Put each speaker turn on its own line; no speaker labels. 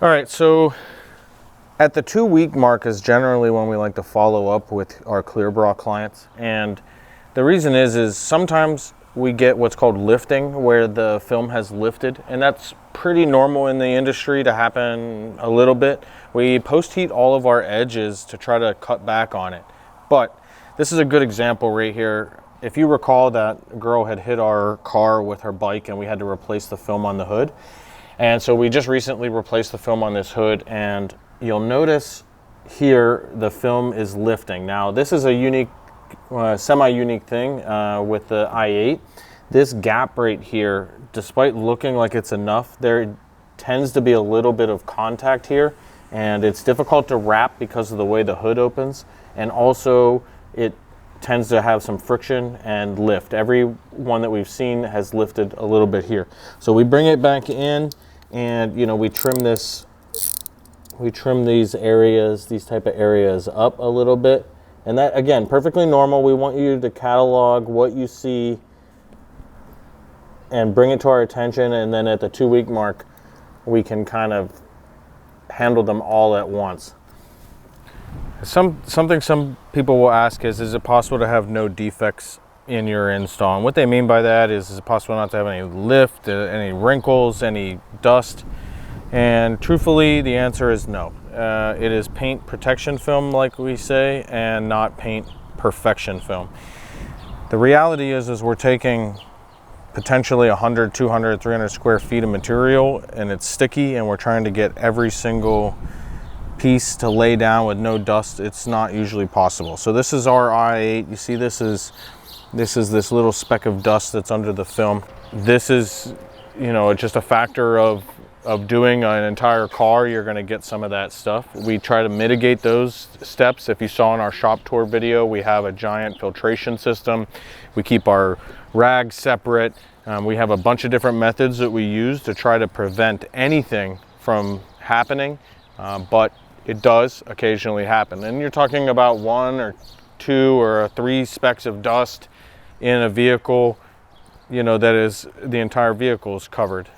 All right, so at the 2-week mark is generally when we like to follow up with our clear bra clients. And the reason is sometimes we get what's called lifting, where the film has lifted, and that's pretty normal in the industry to happen a little bit. We post heat all of our edges to try to cut back on it. But this is a good example right here. If you recall, that girl had hit our car with her bike and we had to replace the film on the hood. And so we just recently replaced the film on this hood, and you'll notice here the film is lifting. Now this is a unique, semi-unique thing with the i8. This gap right here, despite looking like it's enough, there tends to be a little bit of contact here, and it's difficult to wrap because of the way the hood opens, and also it tends to have some friction and lift. Every one that we've seen has lifted a little bit here. So we bring it back in, and we trim this, we trim these areas, these type of areas up a little bit. And that, again, perfectly normal. We want you to catalog what you see and bring it to our attention, and then at the 2-week mark, we can kind of handle them all at once. Something some people will ask is it possible to have no defects in your install? And what they mean by that is it possible not to have any lift, any wrinkles, any dust? And truthfully, the answer is no. It is paint protection film, like we say, and not paint perfection film. The reality is we're taking potentially 100, 200, 300 square feet of material, and it's sticky, and we're trying to get every single piece to lay down with no dust. It's not usually possible. So this is our i8. You see this is this little speck of dust that's under the film. This is, just a factor of doing an entire car. You're going to get some of that stuff. We try to mitigate those steps. If you saw in our shop tour video, we have a giant filtration system. We keep our rags separate. We have a bunch of different methods that we use to try to prevent anything from happening, but it does occasionally happen. And you're talking about 1 or 2 or 3 specks of dust in a vehicle, that is, the entire vehicle is covered.